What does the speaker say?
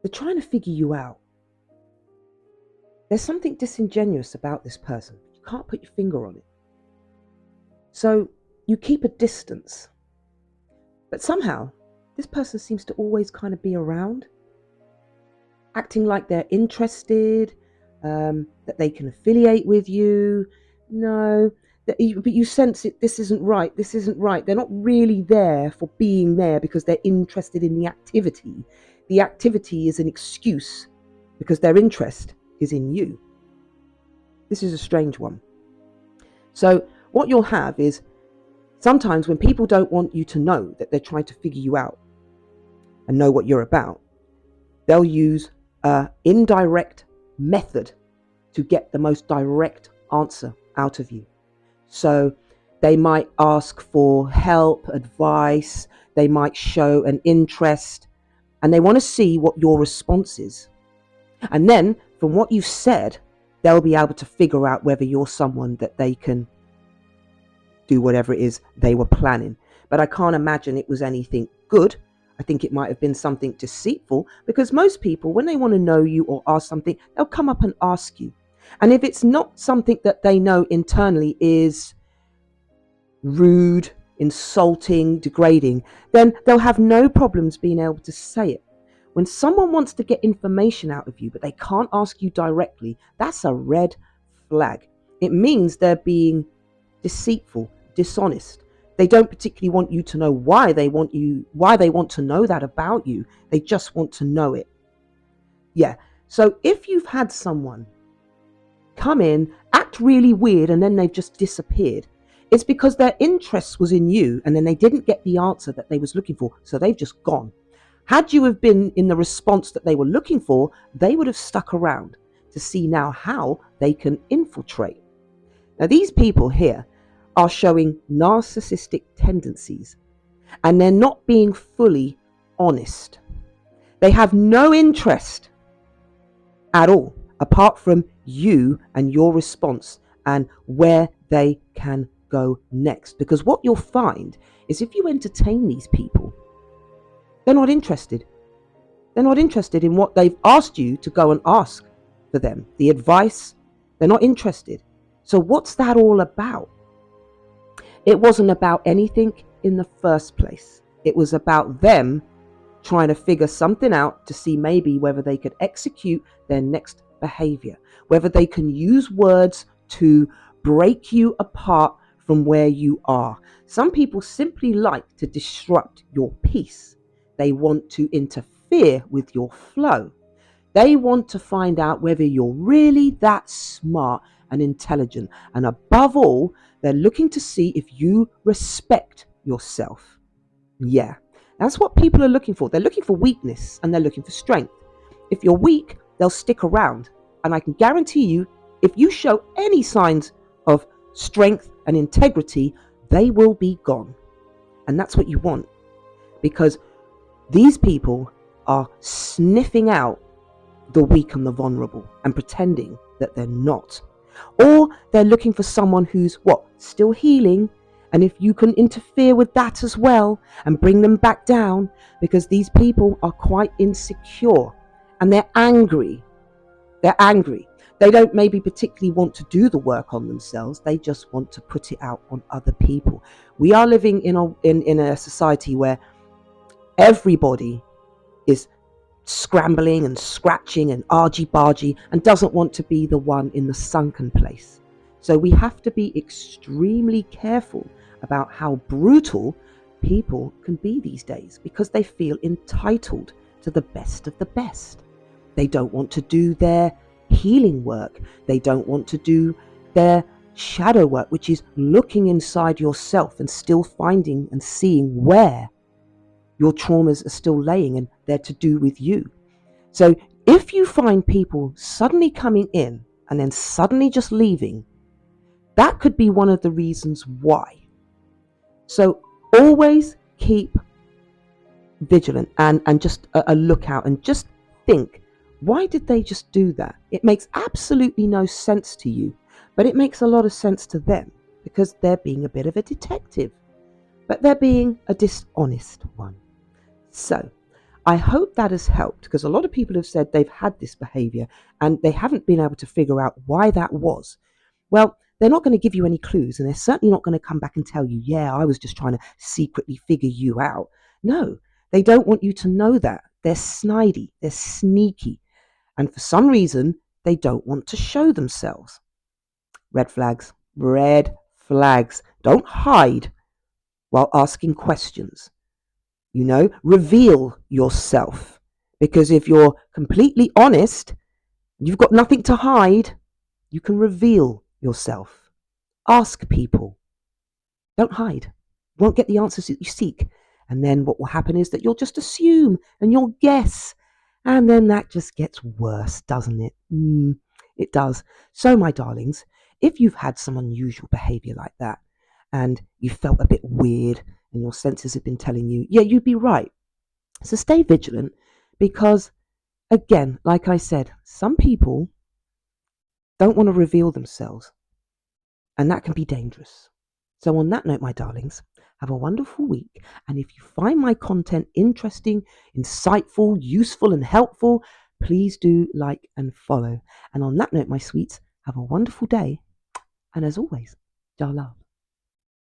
They're trying to figure you out. There's something disingenuous about this person. You can't put your finger on it. So you keep a distance. But somehow, this person seems to always kind of be around, acting like they're interested, that they can affiliate with you. No, but you sense it. This isn't right. This isn't right. They're not really there for being there because they're interested in the activity. The activity is an excuse because their interest is in you. This is a strange one. So what you'll have is sometimes when people don't want you to know that they're trying to figure you out and know what you're about, they'll use an indirect method to get the most direct answer out of you. So they might ask for help, advice, they might show an interest, and they want to see what your response is. And then from what you've said, they'll be able to figure out whether you're someone that they can do whatever it is they were planning. But I can't imagine it was anything good. I think it might have been something deceitful, because most people, when they want to know you or ask something, they'll come up and ask you. And if it's not something that they know internally is rude, insulting, degrading, then they'll have no problems being able to say it. When someone wants to get information out of you, but they can't ask you directly, that's a red flag. It means they're being deceitful, dishonest. They don't particularly want you to know why they want to know that about you. They just want to know it. Yeah. So if you've had someone come in, act really weird, and then they've just disappeared, it's because their interest was in you and then they didn't get the answer that they was looking for. So they've just gone. Had you have been in the response that they were looking for, they would have stuck around to see now how they can infiltrate. Now these people here are showing narcissistic tendencies, and they're not being fully honest. They have no interest at all apart from you and your response and where they can go next. Because what you'll find is if you entertain these people, they're not interested. They're not interested in what they've asked you to go and ask for them, the advice. They're not interested. So what's that all about? It wasn't about anything in the first place. It was about them trying to figure something out to see maybe whether they could execute their next behavior, whether they can use words to break you apart from where you are. Some people simply like to disrupt your peace. They want to interfere with your flow. They want to find out whether you're really that smart and intelligent. And above all, they're looking to see if you respect yourself. Yeah, that's what people are looking for. They're looking for weakness and they're looking for strength. If you're weak, they'll stick around. And I can guarantee you, if you show any signs of strength and integrity, they will be gone. And that's what you want, because these people are sniffing out the weak and the vulnerable and pretending that they're not. Or they're looking for someone who's still healing. And if you can interfere with that as well and bring them back down, because these people are quite insecure and they're angry. They're angry. They don't maybe particularly want to do the work on themselves. They just want to put it out on other people. We are living in a society where everybody is scrambling and scratching and argy-bargy and doesn't want to be the one in the sunken place. So we have to be extremely careful about how brutal people can be these days, because they feel entitled to the best of the best. They don't want to do their healing work. They don't want to do their shadow work, which is looking inside yourself and still finding and seeing where your traumas are still laying, and they're to do with you. So if you find people suddenly coming in and then suddenly just leaving, that could be one of the reasons why. So always keep vigilant and just a lookout, and just think, why did they just do that? It makes absolutely no sense to you, but it makes a lot of sense to them, because they're being a bit of a detective, but they're being a dishonest one. So I hope that has helped, because a lot of people have said they've had this behavior and they haven't been able to figure out why that was. Well, they're not going to give you any clues, and they're certainly not going to come back and tell you, yeah, I was just trying to secretly figure you out. No, they don't want you to know that. They're snidey, they're sneaky, and for some reason, they don't want to show themselves. Red flags, red flags. Don't hide while asking questions. Reveal yourself. Because if you're completely honest, you've got nothing to hide, you can reveal yourself. Ask people. Don't hide. You won't get the answers that you seek. And then what will happen is that you'll just assume and you'll guess. And then that just gets worse, doesn't it? It does. So, my darlings, if you've had some unusual behavior like that and you felt a bit weird and your senses have been telling you, yeah, you'd be right. So stay vigilant, because, again, like I said, some people don't want to reveal themselves, and that can be dangerous. So, on that note, my darlings, have a wonderful week. And if you find my content interesting, insightful, useful, and helpful, please do like and follow. And on that note, my sweets, have a wonderful day. And as always, dar love.